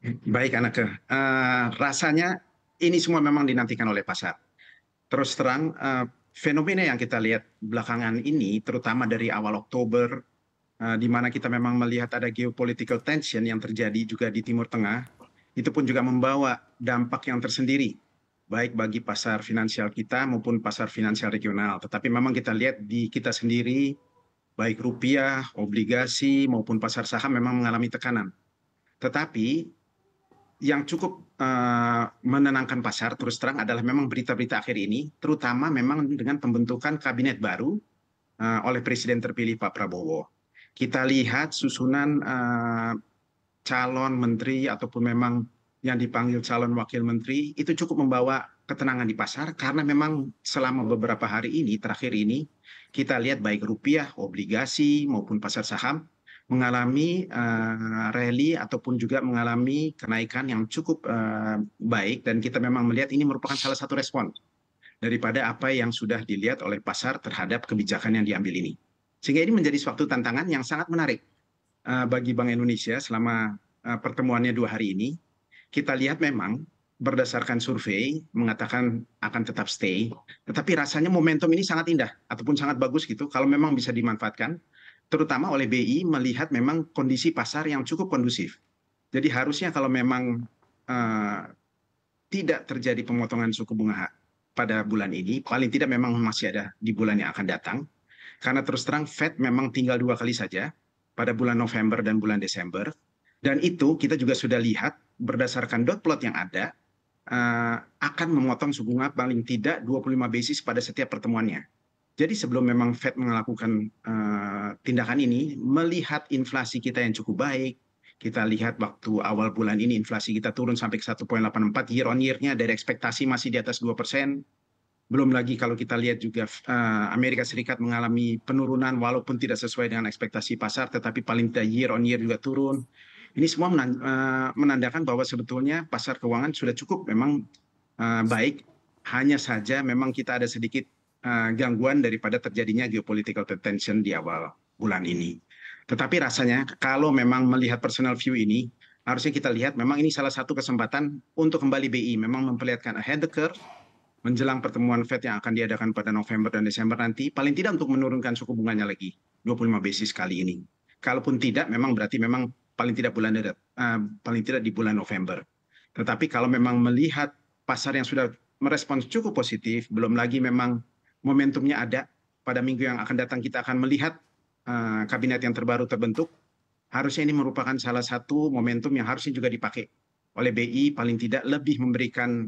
Baik, Anake. Rasanya ini semua memang dinantikan oleh pasar. Terus terang, fenomena yang kita lihat belakangan ini, terutama dari awal Oktober, di mana kita memang melihat ada geopolitical tension yang terjadi juga di Timur Tengah, itu pun juga membawa dampak yang tersendiri, baik bagi pasar finansial kita maupun pasar finansial regional. Tetapi memang kita lihat di kita sendiri, baik rupiah, obligasi, maupun pasar saham memang mengalami tekanan. Tetapi yang cukup menenangkan pasar terus terang adalah memang berita-berita akhir ini, terutama memang dengan pembentukan kabinet baru oleh Presiden terpilih Pak Prabowo. Kita lihat susunan calon menteri ataupun memang yang dipanggil calon wakil menteri itu cukup membawa ketenangan di pasar karena memang selama beberapa hari ini, terakhir ini, kita lihat baik rupiah, obligasi maupun pasar saham mengalami rally ataupun juga mengalami kenaikan yang cukup baik dan kita memang melihat ini merupakan salah satu respon daripada apa yang sudah dilihat oleh pasar terhadap kebijakan yang diambil ini. Sehingga ini menjadi suatu tantangan yang sangat menarik bagi Bank Indonesia selama pertemuannya 2 hari ini. Kita lihat memang berdasarkan survei mengatakan akan tetap stay, tetapi rasanya momentum ini sangat indah ataupun sangat bagus gitu kalau memang bisa dimanfaatkan, terutama oleh BI melihat memang kondisi pasar yang cukup kondusif. Jadi harusnya kalau memang uh, tidak terjadi pemotongan suku bunga pada bulan ini, paling tidak memang masih ada di bulan yang akan datang, karena terus terang Fed memang tinggal 2 kali saja pada bulan November dan bulan Desember. Dan itu kita juga sudah lihat berdasarkan dot plot yang ada akan memotong suku bunga paling tidak 25 basis pada setiap pertemuannya. Jadi sebelum memang Fed melakukan tindakan ini, melihat inflasi kita yang cukup baik, kita lihat waktu awal bulan ini inflasi kita turun sampai ke 1,84 year on year-nya dari ekspektasi masih di atas 2%. Belum lagi kalau kita lihat juga Amerika Serikat mengalami penurunan walaupun tidak sesuai dengan ekspektasi pasar, tetapi paling tidak year on year juga turun. Ini semua menandakan bahwa sebetulnya pasar keuangan sudah cukup memang baik, hanya saja memang kita ada sedikit gangguan daripada terjadinya geopolitical tension di awal bulan ini. Tetapi rasanya kalau memang melihat personal view ini, harusnya kita lihat memang ini salah satu kesempatan untuk kembali BI memang memperlihatkan ahead the curve menjelang pertemuan Fed yang akan diadakan pada November dan Desember nanti, paling tidak untuk menurunkan suku bunganya lagi 25 basis kali ini. Kalaupun tidak, memang berarti memang paling tidak paling tidak di bulan November. Tetapi kalau memang melihat pasar yang sudah merespons cukup positif, belum lagi memang momentumnya ada, pada minggu yang akan datang kita akan melihat kabinet yang terbaru terbentuk, harusnya ini merupakan salah satu momentum yang harusnya juga dipakai oleh BI, paling tidak lebih memberikan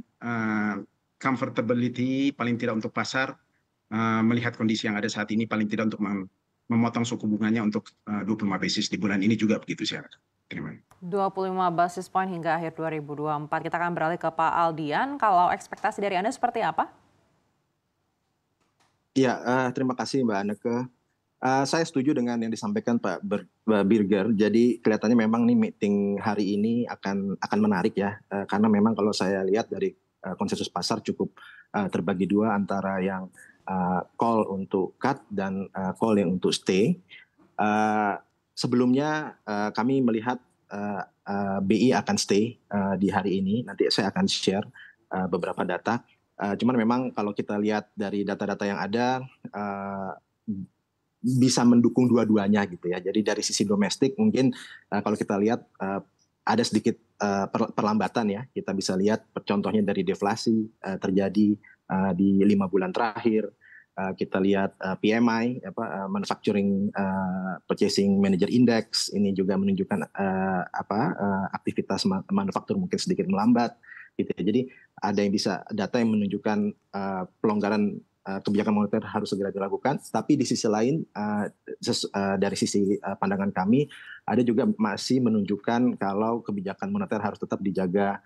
comfortability, paling tidak untuk pasar, melihat kondisi yang ada saat ini, paling tidak untuk memotong suku bunganya untuk 25 basis di bulan ini juga begitu sih. Terima kasih. 25 basis point hingga akhir 2024. Kita akan beralih ke Pak Aldian. Kalau ekspektasi dari Anda seperti apa? Ya, terima kasih Mbak Anneke. Saya setuju dengan yang disampaikan Pak Birger. Jadi kelihatannya memang nih meeting hari ini akan menarik ya, karena memang kalau saya lihat dari konsensus pasar cukup terbagi dua antara yang call untuk cut dan call yang untuk stay. Sebelumnya kami melihat BI akan stay di hari ini. Nanti saya akan share beberapa data. Cuman memang kalau kita lihat dari data-data yang ada, bisa mendukung dua-duanya gitu ya. Jadi dari sisi domestik mungkin kalau kita lihat ada sedikit perlambatan ya. Kita bisa lihat contohnya dari deflasi terjadi di 5 bulan terakhir. Kita lihat PMI Manufacturing Purchasing Manager Index ini juga menunjukkan aktivitas manufaktur mungkin sedikit melambat gitu ya. Jadi ada yang bisa data yang menunjukkan pelonggaran kebijakan moneter harus segera dilakukan, tapi di sisi lain dari sisi pandangan kami ada juga masih menunjukkan kalau kebijakan moneter harus tetap dijaga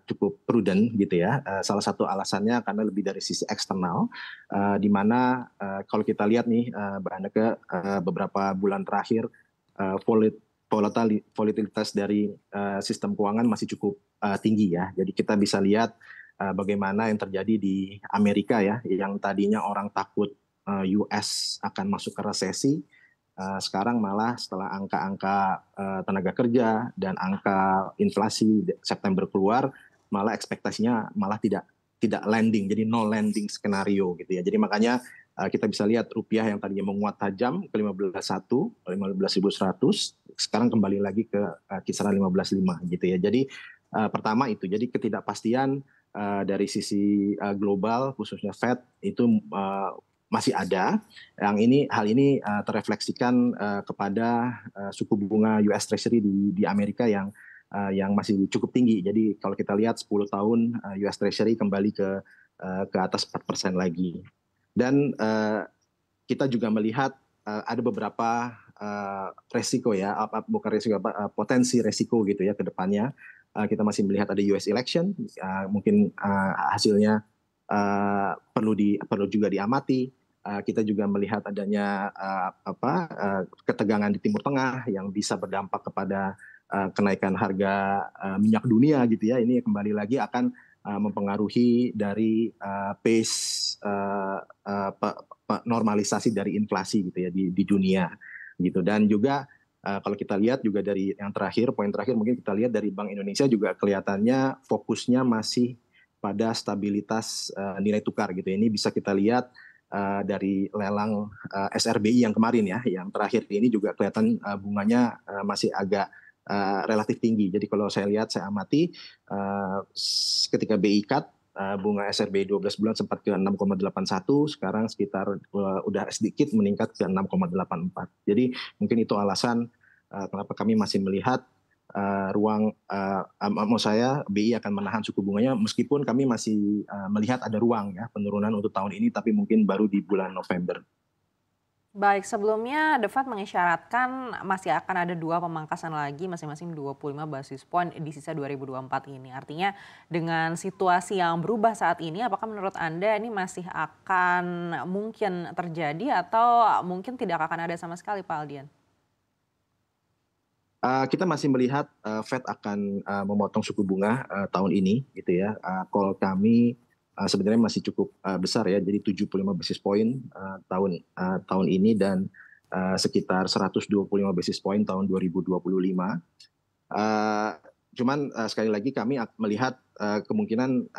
cukup prudent gitu ya. Salah satu alasannya karena lebih dari sisi eksternal, di mana kalau kita lihat nih Mbak Anneke, beberapa bulan terakhir volatilitas dari sistem keuangan masih cukup tinggi ya. Jadi kita bisa lihat bagaimana yang terjadi di Amerika ya, yang tadinya orang takut US akan masuk ke resesi, sekarang malah setelah angka-angka tenaga kerja dan angka inflasi September keluar, malah ekspektasinya malah tidak landing, jadi no landing skenario gitu ya. Jadi makanya kita bisa lihat rupiah yang tadinya menguat tajam ke 15.100, 15.100, sekarang kembali lagi ke kisaran 15.5 gitu ya. Jadi pertama itu, jadi ketidakpastian dari sisi global khususnya Fed itu masih ada. Hal ini terrefleksikan kepada suku bunga US Treasury di Amerika yang masih cukup tinggi. Jadi kalau kita lihat 10 tahun US Treasury kembali ke atas 4% lagi. Dan kita juga melihat ada beberapa resiko ya, bukan resiko, potensi resiko gitu ya ke depannya. Kita masih melihat ada US election, mungkin hasilnya perlu juga diamati. Kita juga melihat adanya ketegangan di Timur Tengah yang bisa berdampak kepada kenaikan harga minyak dunia gitu ya. Ini kembali lagi akan mempengaruhi dari pace normalisasi dari inflasi gitu ya di dunia gitu. Dan juga kalau kita lihat juga dari yang terakhir, poin terakhir mungkin kita lihat dari Bank Indonesia juga kelihatannya fokusnya masih pada stabilitas nilai tukar gitu. Ini bisa kita lihat dari lelang SRBI yang kemarin ya, yang terakhir ini juga kelihatan bunganya masih agak relatif tinggi. Jadi kalau saya lihat, saya amati ketika BI cut, bunga SRBI 12 bulan sempat ke 6,81, sekarang sekitar udah sedikit meningkat ke 6,84. Jadi mungkin itu alasan kenapa kami masih melihat ruang, mau saya BI akan menahan suku bunganya meskipun kami masih melihat ada ruang ya penurunan untuk tahun ini, tapi mungkin baru di bulan November. Baik, sebelumnya The Fed mengisyaratkan masih akan ada 2 pemangkasan lagi masing-masing 25 basis point di sisa 2024 ini. Artinya dengan situasi yang berubah saat ini, apakah menurut Anda ini masih akan mungkin terjadi atau mungkin tidak akan ada sama sekali, Pak Aldian? Kita masih melihat Fed akan memotong suku bunga tahun ini gitu ya. Call kami sebenarnya masih cukup besar ya, jadi 75 basis point tahun ini dan sekitar 125 basis point tahun 2025. Cuman sekali lagi kami melihat kemungkinan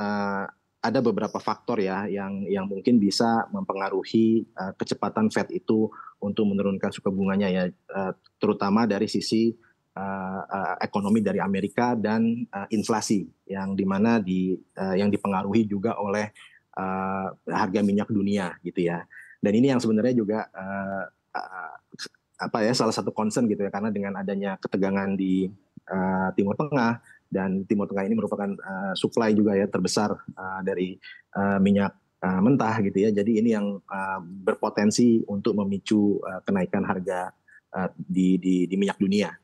ada beberapa faktor ya yang mungkin bisa mempengaruhi kecepatan Fed itu untuk menurunkan suku bunganya ya, terutama dari sisi ekonomi dari Amerika dan inflasi yang dimana yang dipengaruhi juga oleh harga minyak dunia gitu ya. Dan ini yang sebenarnya juga salah satu concern gitu ya, karena dengan adanya ketegangan di Timur Tengah, dan Timur Tengah ini merupakan supply juga ya terbesar dari minyak mentah gitu ya. Jadi ini yang berpotensi untuk memicu kenaikan harga di minyak dunia.